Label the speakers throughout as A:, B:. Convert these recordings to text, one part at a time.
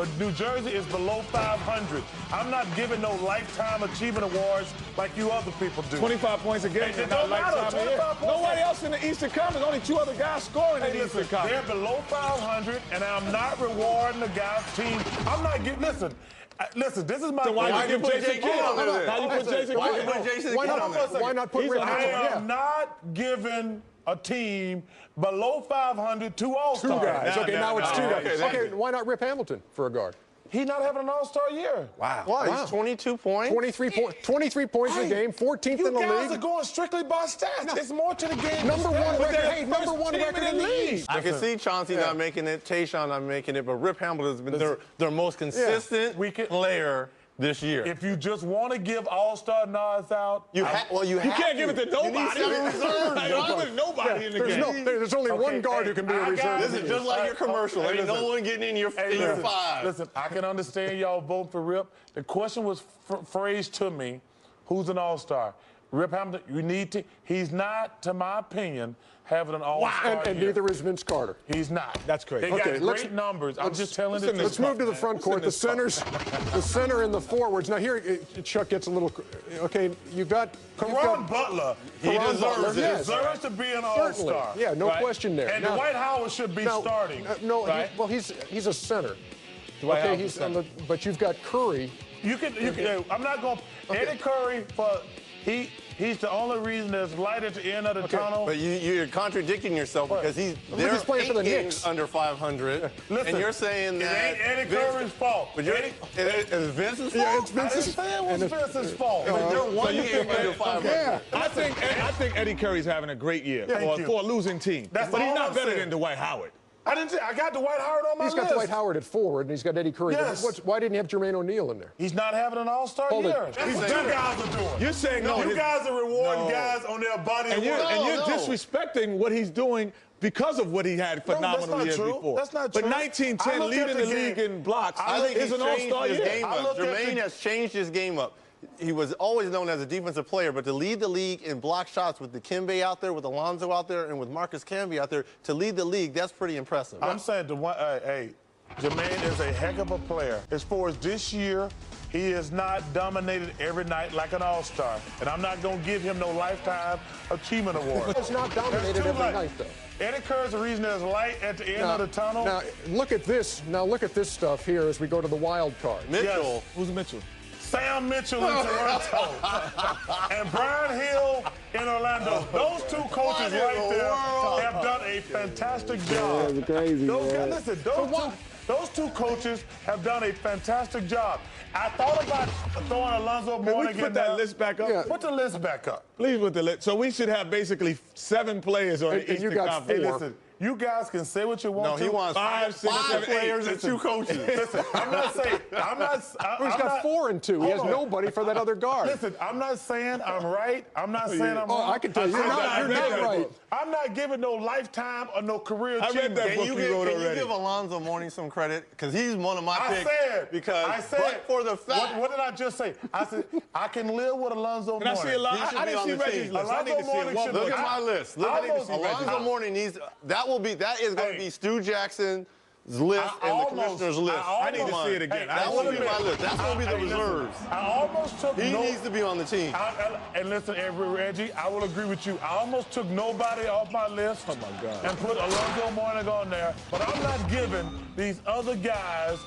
A: But New Jersey is below 500. I'm not giving no lifetime achievement awards like you other people do.
B: 25 points a game.
A: It don't matter.
B: Nobody else in the Eastern Conference. Only two other guys scoring in the Eastern Conference.
A: They're below 500, and I'm not rewarding the guy's team. I'm not giving. Listen, this is my.
B: So why you put Jason Kidd on there? How you put Jason Kidd?
C: Why not put Rip Hamilton?
A: I am not giving a team below 500 two All-Stars.
C: Two guys. Now it's two guys.
D: Okay,
C: Why not Rip Hamilton for a guard?
A: He's not having an All-Star year.
C: Wow.
D: He's 22 points.
C: 23 points a game, 14th in the league.
A: You guys are going strictly by stats. No. It's more to the game.
C: Number one record in the league.
D: I can see Chauncey not making it, Tayshaun not making it, but Rip Hamilton has been their most consistent player this year.
A: If you just want to give All-Star nods out,
D: you
B: can't give it to nobody. Nobody in the game.
C: There's only one guard who can be a reserve.
D: This is just like your commercial. Ain't no one getting in your five.
A: Listen, I can understand y'all vote for Rip. The question was phrased to me, who's an All-Star? Rip Hamilton, you need to. He's not, to my opinion, having an All-Star
C: and neither is Vince Carter.
A: He's not.
B: That's crazy.
A: They got great numbers. I'm just telling you.
C: Let's move to the front court. The centers, the center and the forwards. Now here, Chuck gets a little. Okay, you've got
A: Caron Butler. He deserves to be an All-Star.
C: Yeah, no question there.
A: And Dwight Howard should be starting.
C: Well, he's a center.
B: Okay,
C: but you've got Curry.
A: You can. I'm not going. Eddie Curry He's the only reason there's light at the end of the tunnel.
D: But you're contradicting yourself because he's
C: playing for the Knicks
D: under 500, and you're saying that
A: it ain't Eddie Curry's fault.
D: But it's Vince's fault.
C: Yeah, it's Vince's.
A: I didn't say it was Vince's fault.
D: They're one game under 500.
C: Yeah.
B: I think Eddie Curry's having a great year for a losing team. But he's not better than Dwight Howard.
A: I didn't say. I got Dwight Howard on my list.
C: He's got Dwight Howard at forward, and he's got Eddie Curry.
A: Yes.
C: Why didn't he have Jermaine O'Neal in there?
A: He's not having an All-Star year. That's what you guys are doing.
B: You're saying
A: you guys are rewarding guys on their body
B: and you're disrespecting what he's doing because of what he had phenomenal years before.
A: That's not true.
B: But 1910 leading the league in blocks is an All-Star year.
D: Jermaine has changed his game up. He was always known as a defensive player, but to lead the league in block shots with Dikembe out there, with Alonzo out there, and with Marcus Camby out there, to lead the league, that's pretty impressive.
A: I'm saying, Jermaine is a heck of a player. As far as this year, he is not dominated every night like an All-Star. And I'm not going to give him no Lifetime Achievement Award.
C: It's not dominated every night, though.
A: Eddie Curry's the reason there's light at the end of the tunnel.
C: Now, look at this. Now, look at this stuff here as we go to the wild card.
D: Mitchell.
A: Yes.
B: Who's Mitchell?
A: Sam Mitchell in Toronto and Brian Hill in Orlando. Those two coaches right there have done a fantastic job.
C: That's crazy,
A: Those two coaches have done a fantastic job. I thought about throwing Alonzo Mourning in there.
B: Put that list back up.
C: Yeah.
A: Put the list back up.
B: Please put the list. So we should have basically 7 players on the Eastern Conference.
A: Hey, listen. You guys can say what you want to.
D: No, he wants 5, 6, 7 players and 2 coaches.
A: Listen, I'm not saying.
C: He's got 4 and 2. He has nobody for that other guard.
A: Listen, I'm not saying I'm right. I'm not saying I'm wrong.
C: I can tell you, you're not right.
A: I'm not giving no lifetime or no career achievement.
D: Can you give Alonzo Mourning some credit? Because he's one of my picks. I said, for the fact.
A: What did I just say? I said, I can live with Alonzo Mourning.
B: Can I see Alonzo? I didn't see Reggie's list. I need to see it.
D: Look at my list. Alonzo Mourning needs. That is going to be Stu Jackson's list and the commissioner's list.
B: I need to see it again.
D: That will be my list. That's going to be the reserves.
A: I almost took.
D: He needs to be on the team.
A: And listen, Reggie, I will agree with you. I almost took nobody off my list.
B: Oh my God.
A: And put Alonzo Mourning on there, but I'm not giving these other guys.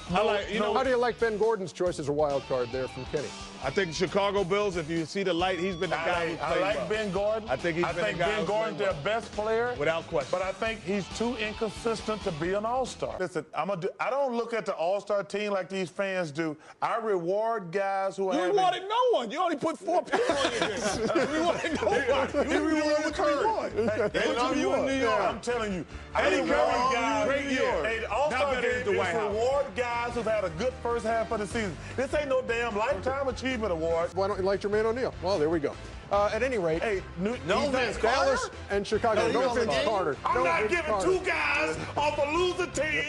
C: How do you like Ben Gordon's choice as a wild card there from Kenny?
B: I think Chicago Bulls, if you see the light, he's been the guy who played
A: I like
B: well.
A: Ben Gordon.
B: I think
A: Ben Gordon's their best player.
B: Without question.
A: But I think he's too inconsistent to be an All-Star. Listen, I don't look at the All-Star team like these fans do. I reward guys who have...
B: You rewarded no one. You only put 4 people on your list. You rewarded nobody. You rewarded Curry.
A: They love you in New York. I'm telling you. Eddie Curry guys...
B: Great year.
A: All-Star game is reward guys who've had a good first half of the season. This ain't no damn Lifetime Achievement Award.
C: Why don't you like Jermaine O'Neal? Well, there we go. At any rate,
D: no Vince
C: Dallas and Chicago. No Vince Carter.
A: I'm not giving 2 guys off a loser team.